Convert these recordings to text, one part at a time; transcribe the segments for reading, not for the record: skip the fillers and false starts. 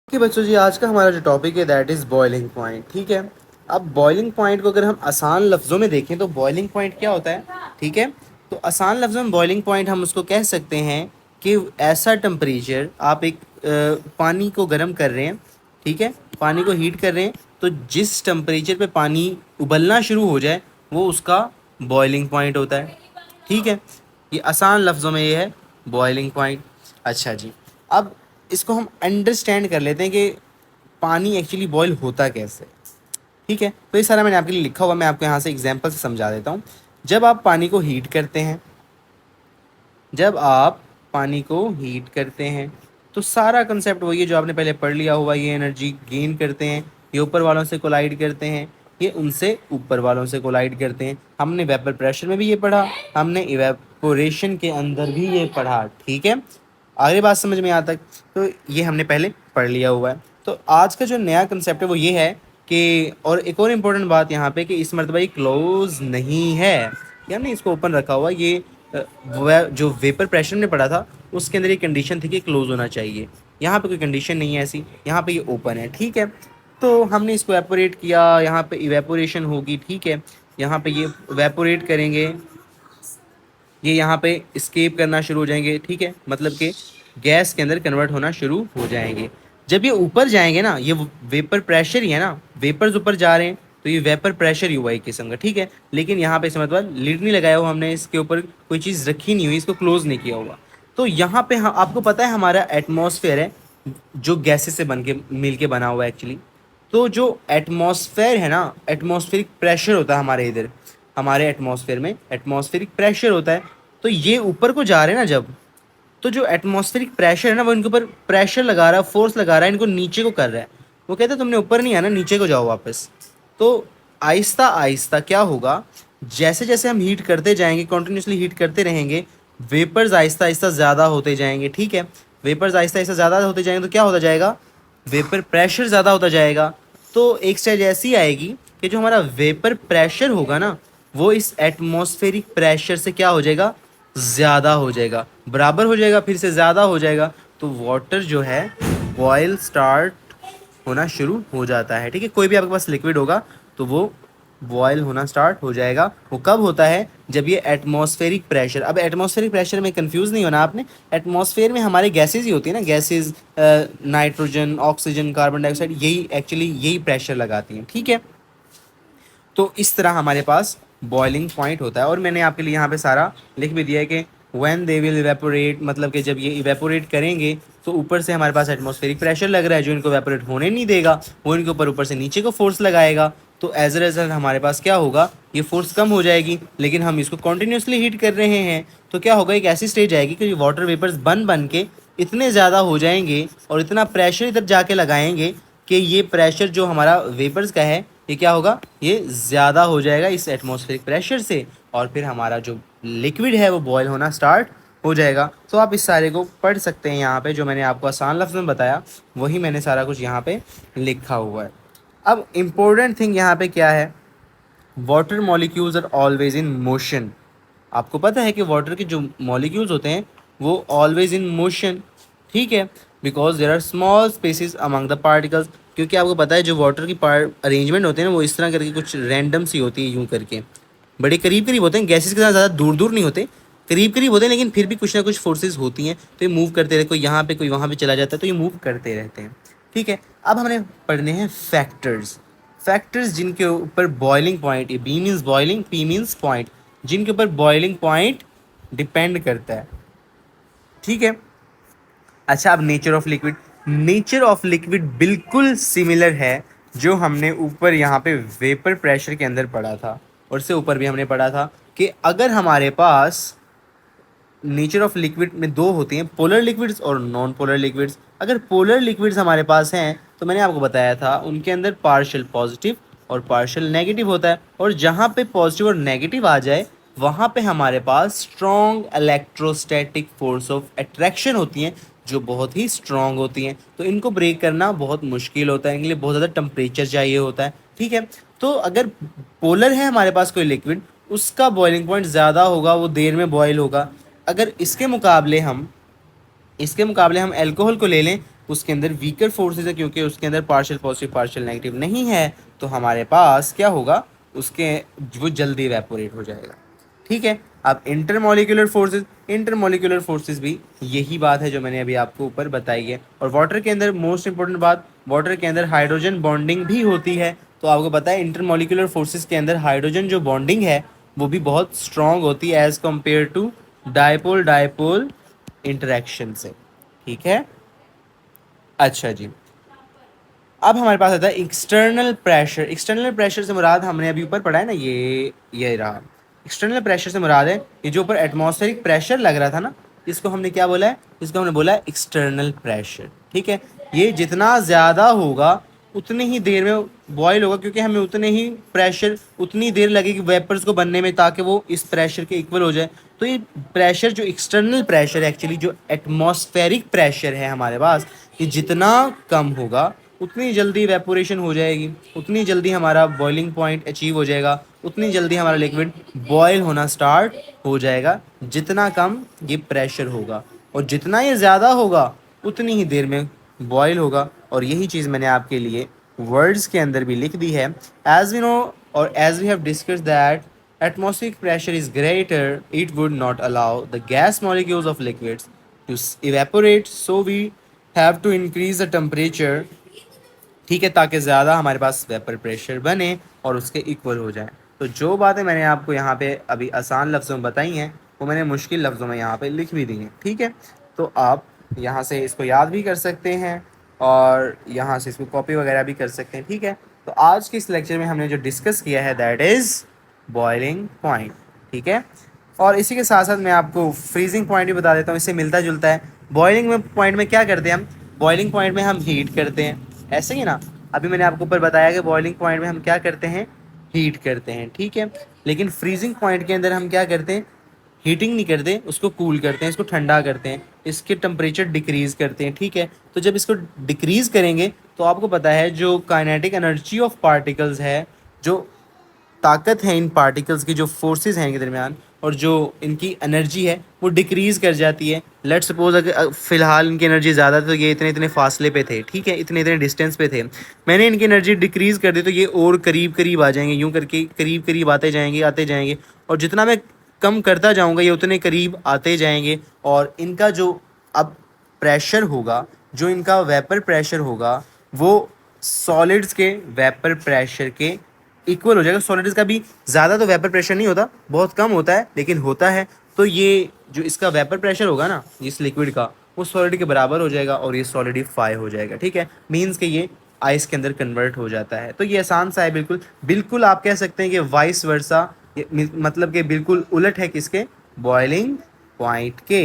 कि बच्चों जी आज का हमारा जो टॉपिक है दैट इज़ बॉइलिंग पॉइंट। ठीक है। अब बॉइलिंग पॉइंट को अगर हम आसान लफ्ज़ों में देखें तो बॉइलिंग पॉइंट क्या होता है। ठीक है। तो आसान लफ्ज़ों में बॉइलिंग पॉइंट हम उसको कह सकते हैं कि ऐसा टेम्परेचर आप एक पानी को गर्म कर रहे हैं। ठीक है। पानी को हीट कर रहे हैं तो जिस टेम्परेचर पे पानी उबलना शुरू हो जाए वो उसका बॉइलिंग पॉइंट होता है। ठीक है। ये आसान लफ्ज़ों में ये है बॉइलिंग पॉइंट। अच्छा जी। अब इसको हम अंडरस्टैंड कर लेते हैं कि पानी एक्चुअली बॉईल होता कैसे। ठीक है। तो ये सारा मैंने आपके लिए लिखा हुआ, मैं आपको यहाँ से एग्जांपल से समझा देता हूँ। जब आप पानी को हीट करते हैं जब आप पानी को हीट करते हैं तो सारा कंसेप्ट वही है जो आपने पहले पढ़ लिया हुआ। ये एनर्जी गेन करते हैं, ये ऊपर वालों से कोलाइड करते हैं, ये उनसे ऊपर वालों से कोलाइड करते हैं। हमने वेपर प्रेशर में भी ये पढ़ा, हमने इवेपोरेशन के अंदर भी ये पढ़ा। ठीक है। आगे बात समझ में यहाँ तक तो ये हमने पहले पढ़ लिया हुआ है। तो आज का जो नया कंसेप्ट है वो ये है कि, और एक और इम्पोर्टेंट बात यहाँ पे कि इस मरतबा ये क्लोज नहीं है, ये हमने इसको ओपन रखा हुआ। ये जो वेपर प्रेशर ने पढ़ा था उसके अंदर ये कंडीशन थी कि क्लोज होना चाहिए। यहाँ पे कोई कंडीशन नहीं है ऐसी, यहाँ पे ये ओपन है। ठीक है। तो हमने इसको एपोरेट किया, यहाँ पे इवेपोरेशन होगी। ठीक है। यहाँ पे ये इवेपोरेट करेंगे, ये यहाँ पे स्केप करना शुरू हो जाएंगे। ठीक है। मतलब कि गैस के अंदर कन्वर्ट होना शुरू हो जाएंगे। जब ये ऊपर जाएंगे ना, ये वेपर प्रेशर ही है ना, वेपर्स ऊपर जा रहे हैं तो ये वेपर प्रेशर ही हुआ एक किस्म का। ठीक है। लेकिन यहाँ पे इसका मतलब लिड नहीं लगाया हुआ हमने, इसके ऊपर कोई चीज़ रखी नहीं हुई, इसको क्लोज नहीं किया हुआ। तो यहाँ पे आपको पता है हमारा एटमॉस्फेयर है जो गैसेस से बन के मिल के बना हुआ है एक्चुअली। तो जो एटमॉस्फेयर है ना, एटमॉस्फेरिक प्रेशर होता है हमारे इधर, हमारे एटमॉस्फेयर में एटमॉस्फेरिक प्रेशर होता है। तो ये ऊपर को जा रहे हैं ना जब, तो जो एटमॉस्फेरिक प्रेशर है ना वो इनके ऊपर प्रेशर लगा रहा है, फोर्स लगा रहा है, इनको नीचे को कर रहा है। वो कहते हैं तुमने ऊपर नहीं आना, नीचे को जाओ वापस। तो आहिस्ता आहिस्ता क्या होगा, जैसे जैसे हम हीट करते जाएंगे, कॉन्टिन्यूसली हीट करते रहेंगे, वेपर्स आहिस्ता आहिस्ता ज़्यादा होते जाएंगे। ठीक है। वेपर्स आहिस्ता आहिस्ता ज़्यादा होते जाएंगे तो क्या होता जाएगा, वेपर प्रेशर ज़्यादा होता जाएगा। तो एक स्टेज ऐसी आएगी कि जो हमारा वेपर प्रेशर होगा ना वो इस एटमॉस्फेरिक प्रेशर से क्या हो जाएगा, ज़्यादा हो जाएगा, बराबर हो जाएगा, फिर से ज़्यादा हो जाएगा। तो वाटर जो है बॉयल स्टार्ट होना शुरू हो जाता है। ठीक है। कोई भी आपके पास लिक्विड होगा तो वो बॉयल होना स्टार्ट हो जाएगा। वो कब होता है, जब ये एटमॉस्फेरिक प्रेशर, अब एटमॉस्फेरिक प्रेशर में कंफ्यूज नहीं होना आपने, एटमॉस्फेयर में हमारे गैसेज ही होती है ना, gases, nitrogen, oxygen, carbon dioxide, यही एक्चुअली यही प्रेशर लगाती हैं। ठीक है। तो इस तरह हमारे पास बॉइलिंग पॉइंट होता है। और मैंने आपके लिए यहाँ पे सारा लिख भी दिया है कि व्हेन दे विल इवेपोरेट, मतलब कि जब ये इवेपोरेट करेंगे तो ऊपर से हमारे पास एटमॉस्फेरिक प्रेशर लग रहा है जो इनको इवेपोरेट होने नहीं देगा, वो इनके ऊपर से नीचे को फोर्स लगाएगा। तो एज अ रिजल्ट हमारे पास क्या होगा, ये फोर्स कम हो जाएगी, लेकिन हम इसको कॉन्टीन्यूसली हीट कर रहे हैं तो क्या होगा, एक ऐसी स्टेज आएगी कि वाटर वेपर्स बन बन के इतने ज़्यादा हो जाएंगे और इतना प्रेशर इधर जाके लगाएंगे कि ये प्रेशर जो हमारा वेपर्स का है ये क्या होगा, ये ज़्यादा हो जाएगा इस एटमॉस्फेरिक प्रेशर से, और फिर हमारा जो लिक्विड है वो बॉयल होना स्टार्ट हो जाएगा। तो आप इस सारे को पढ़ सकते हैं, यहाँ पे जो मैंने आपको आसान लफ्ज़ में बताया वही मैंने सारा कुछ यहाँ पे लिखा हुआ है। अब इम्पोर्टेंट थिंग यहाँ पे क्या है, water molecules are always in motion. आपको पता है कि वाटर के जो मॉलिक्यूल्स होते हैं वो ऑलवेज इन मोशन। ठीक है। Because there are small spaces among the particles, क्योंकि आपको पता है जो वाटर की पार्ट अरेंजमेंट होते हैं ना वो इस तरह करके कुछ रैंडम सी होती है, यूँ करके बड़े करीब करीब होते हैं, गैसेस के साथ ज़्यादा दूर दूर नहीं होते, करीब करीब होते हैं, लेकिन फिर भी कुछ ना कुछ फोर्सेज होती हैं तो ये मूव करते रहते, कोई यहाँ पे कोई वहाँ पे चला जाता है तो ये मूव करते रहते हैं। ठीक है। अब हमने पढ़ने हैं फैक्टर्स। फैक्टर्स जिनके ऊपर बॉइलिंग पॉइंट, ये B means boiling, P means point, जिनके ऊपर बॉइलिंग पॉइंट डिपेंड करता है। ठीक है। अच्छा, अब nature of liquid. Nature of liquid बिल्कुल सिमिलर है जो हमने ऊपर यहाँ पे वेपर प्रेशर के अंदर पढ़ा था, और से ऊपर भी हमने पढ़ा था कि अगर हमारे पास नेचर ऑफ लिक्विड में दो होती हैं, पोलर लिक्विड्स और नॉन पोलर लिक्विड्स। अगर पोलर लिक्विड्स हमारे पास हैं तो मैंने आपको बताया था उनके अंदर पार्शियल पॉजिटिव और पार्शियल नेगेटिव होता है, और जहाँ पे पॉजिटिव और नेगेटिव आ जाए वहाँ पे हमारे पास strong electrostatic force of attraction होती हैं जो बहुत ही स्ट्रॉन्ग होती हैं। तो इनको ब्रेक करना बहुत मुश्किल होता है, इनके लिए बहुत ज़्यादा टेम्परेचर चाहिए होता है। ठीक है। तो अगर पोलर है हमारे पास कोई लिक्विड, उसका बॉइलिंग पॉइंट ज़्यादा होगा, वो देर में बॉयल होगा। अगर इसके मुकाबले हम अल्कोहल को ले लें उसके अंदर वीकर फोर्सेज है, क्योंकि उसके अंदर पार्शियल पॉजिटिव पार्शियल नेगेटिव नहीं है, तो हमारे पास क्या होगा, उसके वो जल्दी इवेपोरेट हो जाएगा। ठीक है। अब इंटरमोलिकुलर फोर्सेस भी यही बात है जो मैंने अभी आपको ऊपर बताई है। और वाटर के अंदर मोस्ट इंपॉर्टेंट बात, वाटर के अंदर हाइड्रोजन बॉन्डिंग भी होती है। तो आपको पता है इंटरमोलिकुलर फोर्सेस के अंदर हाइड्रोजन जो बॉन्डिंग है वो भी बहुत स्ट्रांग होती है as compare to dipole dipole interaction से। ठीक है। अच्छा जी, अब हमारे पास आता है एक्सटर्नल प्रेशर। एक्सटर्नल प्रेशर से मुराद हमने अभी ऊपर पढ़ा है ना, ये रहा। एक्सटर्नल प्रेशर से मुराद है ये जो ऊपर एटमॉस्फेरिक प्रेशर लग रहा था ना, इसको हमने क्या बोला है, इसको हमने बोला है एक्सटर्नल प्रेशर। ठीक है। ये जितना ज़्यादा होगा उतनी ही देर में बॉयल होगा, क्योंकि हमें उतने ही प्रेशर, उतनी देर लगेगी वेपर्स को बनने में ताकि वो इस प्रेशर के इक्वल हो जाए। तो ये प्रेशर जो एक्सटर्नल प्रेशर है, एक्चुअली जो एटमॉस्फेरिक प्रेशर है हमारे पास, ये जितना कम होगा उतनी जल्दी वेपोरेशन हो जाएगी, उतनी जल्दी हमारा बॉइलिंग पॉइंट अचीव हो जाएगा, उतनी जल्दी हमारा लिक्विड बॉयल होना स्टार्ट हो जाएगा, जितना कम ये प्रेशर होगा। और जितना ये ज़्यादा होगा उतनी ही देर में बॉयल होगा। और यही चीज़ मैंने आपके लिए वर्ड्स के अंदर भी लिख दी है। एज वी नो और as we have discuss that atmospheric pressure is greater, it would not allow the gas molecules of liquids to evaporate, so we have to increase the temperature। ठीक है, ताकि ज़्यादा हमारे पास वेपर प्रेशर बने और उसके equal हो जाए। तो जो बातें मैंने आपको यहाँ पे अभी आसान लफ्ज़ों में बताई हैं वो मैंने मुश्किल लफ्ज़ों में यहाँ पे लिख भी दी हैं। ठीक है। तो आप यहाँ से इसको याद भी कर सकते हैं और यहाँ से इसको कॉपी वगैरह भी कर सकते हैं। ठीक है। तो आज के इस लेक्चर में हमने जो डिस्कस किया है दैट इज़ बॉइलिंग पॉइंट। ठीक है। और इसी के साथ साथ मैं आपको फ्रीजिंग पॉइंट भी बता देता हूँ, इससे मिलता जुलता है। बॉइलिंग में पॉइंट में क्या करते हैं हम, बॉइलिंग पॉइंट में हम हीट करते हैं, ऐसे ही ना। अभी मैंने आपको ऊपर बताया कि बॉइलिंग पॉइंट में हम क्या करते हैं, हीट करते हैं। ठीक है। लेकिन फ्रीजिंग पॉइंट के अंदर हम क्या करते हैं, हीटिंग नहीं करते, उसको कूल करते हैं, इसको ठंडा करते हैं, इसके टेम्परेचर डिक्रीज़ करते हैं। ठीक है। तो जब इसको डिक्रीज़ करेंगे तो आपको पता है जो काइनेटिक एनर्जी ऑफ पार्टिकल्स है, जो ताकत है इन पार्टिकल्स की, जो फोर्सेस हैं इनके दरमियान और जो इनकी एनर्जी है वो डिक्रीज़ कर जाती है। लेट सपोज अगर फ़िलहाल इनकी एनर्जी ज़्यादा थी तो ये इतने इतने फासले पे थे, ठीक है, इतने इतने डिस्टेंस पे थे। मैंने इनकी एनर्जी डिक्रीज़ कर दी तो ये और करीब करीब आ जाएंगे, यूँ करके करीब करीब आते जाएंगे। और जितना मैं कम करता जाऊँगा ये उतने करीब आते जाएंगे। और इनका जो अब प्रेशर होगा, जो इनका वेपर प्रेशर होगा, वो सॉलिड्स के वेपर प्रेशर के इक्वल हो जाएगा। सॉलिड्स का भी ज़्यादा तो वेपर प्रेशर नहीं होता, बहुत कम होता है, लेकिन होता है। तो ये जो इसका वेपर प्रेशर होगा ना इस लिक्विड का, वो सॉलिड के बराबर हो जाएगा और ये सॉलिडिफाई हो जाएगा। ठीक है। मीन्स कि ये आइस के अंदर कन्वर्ट हो जाता है। तो ये आसान सा है, बिल्कुल बिल्कुल आप कह सकते हैं कि वाइस वर्सा, मतलब कि बिल्कुल उलट है किसके, बॉइलिंग पॉइंट के।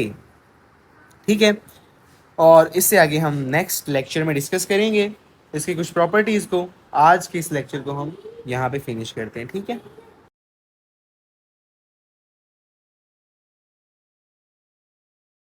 ठीक है। और इससे आगे हम नेक्स्ट लेक्चर में डिस्कस करेंगे इसकी कुछ प्रॉपर्टीज़ को। आज के इस लेक्चर को हम यहाँ पे फिनिश करते हैं। ठीक है।